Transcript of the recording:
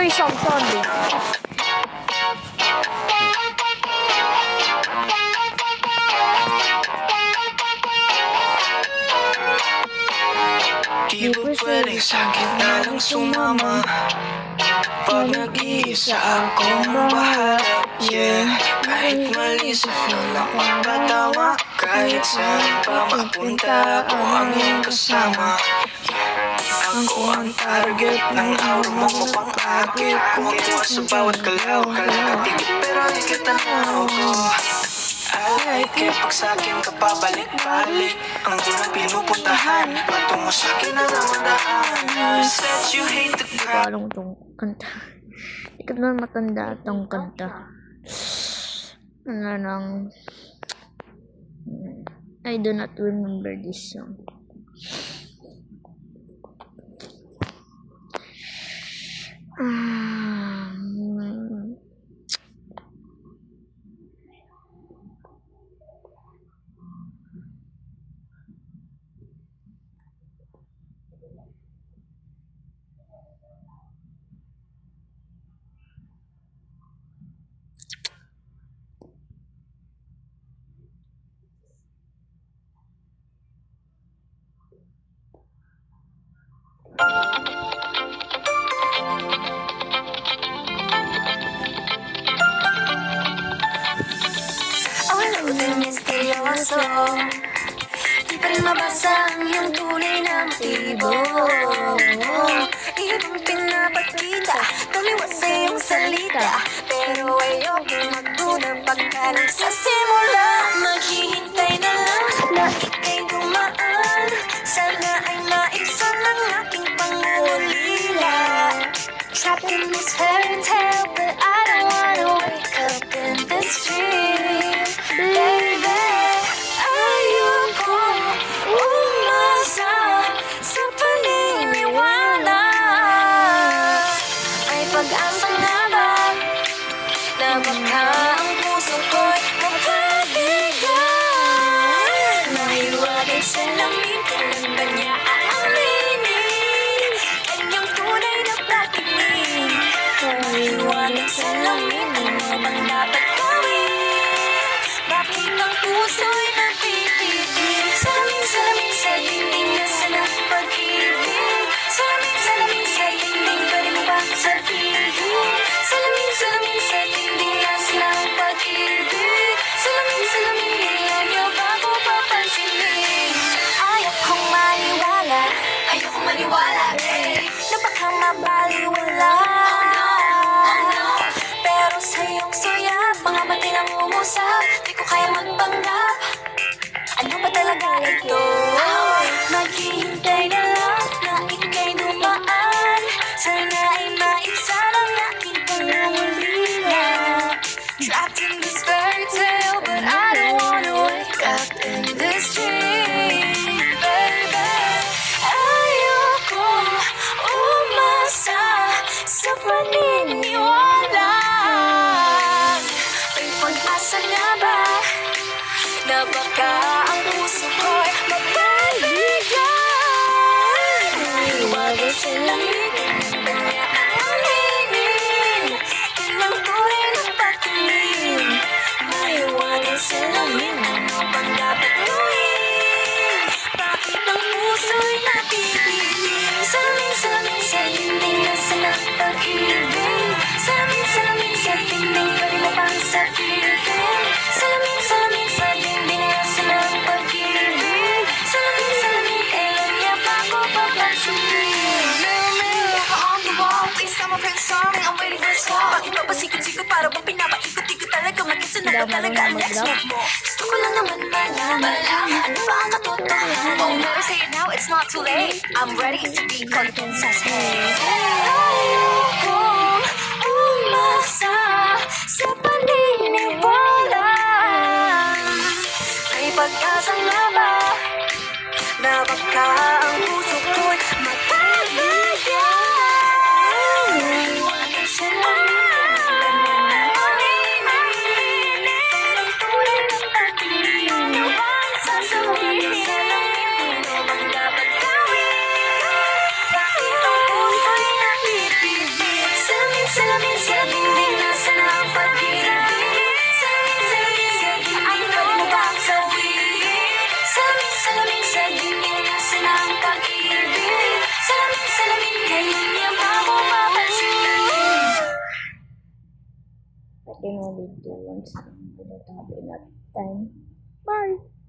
Ito isang Sunday. Di ba pwedeng sakit na lang sumama? Pag nag-iisa akong bahala, yeah. Kahit mali sa flow ng pagkatama, kahit saan pa mapunta ako ang iyong kasama. Ako ang target ng aura mong mapang-akit. Kuha sa bawat galaw, nakatigit pero di kita tanaw ko. I like it pag sa'kin ka pabalik-balik. Ang unang pinupuntahan, patungo sa'kin na naman. Said you hate the crowd. Parang itong kanta. Hindi ko naman matanda itong kanta. Ano lang. I do not remember this song. Misteryoso, di pa rin mabasa ang iyong tunay na motibo. Ibang pinapakita, taliwas sa iyong salita, pero ayoko magtunang pagka nagsasimula. Maghihintay na lang na ika'y dumaan, sana ay maibsan ang aking pangungulila. Trapped in this fairy tale, but I don't wanna wake up in this dream. Baby, ayoko umasa sa paniniwala. May pag-asa nga ba na baka ang puso ko'y mapaligan? Mahiwagang salamin, kailan ba niya aaminin kanyang tunay na patingin? Mahiwagang salamin, ano bang dapat gawin? Bakit ang puso'y napipitin? Salamin sa dingding na sanang pag-ibig. Salamin sa dingding, pwede mo ba sabihin? Salamin sa dingding na sanang pag-ibig. Salamin, ayaw niyo ba ko papansinin? Ayokong maniwala, eh, na baka mabaliwala. Pero sa iyong suya, mga mati nang umusap, di ko kaya magpanggap. Ano ba talaga ito? Maghihintay na lang na ika'y dumaan, sana ay maibsan ang aking pangungulila. Trapped in this fairy tale, but I don't wanna wake up in this dream. Baby, ayokong umasa sa paniniwala. May pag-asa nga ba na baka ang puso ko'y mapaligan? Mahiwagang salamin, ba niya aaminin kanyang tunay na patingin? Mahiwagang salamin, ano bang dapat gawin? Bakit ang puso'y napipiling? Salamin sa dingding na sanang pag-ibig. Salamin sa dingding, pwede mo pang sabihin. Salamin sa dingding na sanang pag-ibig. Salamin, kailan niya ba ko papansinin? Mirror on the wall, please come up and saw me, I'm waiting for a song. Bakit ba pasikot-sikot, para bang pinapaikot-ikot talaga? Mag-isa na ba talaga ang next move mo? Gusto ko lang naman malaman, ano ba ang katotohanan? Oh, better say it now, it's not too late. I'm ready to be called princess, hey. Ayokong umasa sa paniniwala. May pag-asa nga ba na baka ang puso ko'y mapaligan? Mahiwagang salamin, ba niya aaminin kanyang tunay na patingin? Ano bang sasabihin? Ano bang dapat gawin? Bakit ang puso'y I can only do once. I don't have enough time. Bye!